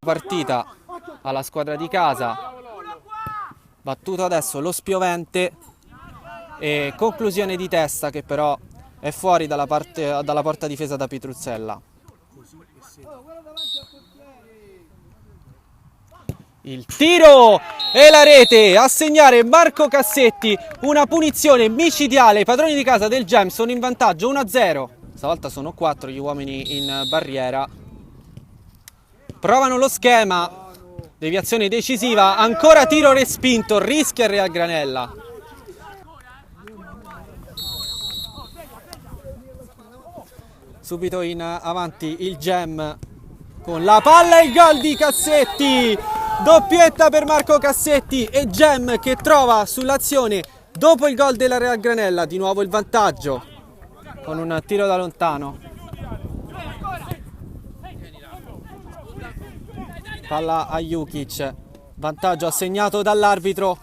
partita alla squadra di casa. Battuto adesso lo spiovente e conclusione di testa che però è fuori dalla porta difesa da Pitruzzella. Il tiro e la rete a segnare Marco Cassetti, una punizione micidiale. I padroni di casa del Gem sono in vantaggio 1-0. Stavolta sono 4 gli uomini in barriera. Provano lo schema, deviazione decisiva, ancora tiro respinto, rischia il Real Granella. Subito in avanti il Gem con la palla e il gol di Cassetti. Doppietta per Marco Cassetti e Gem che trova sull'azione dopo il gol della Real Granella di nuovo il vantaggio con un tiro da lontano. Palla a Jukic, vantaggio assegnato dall'arbitro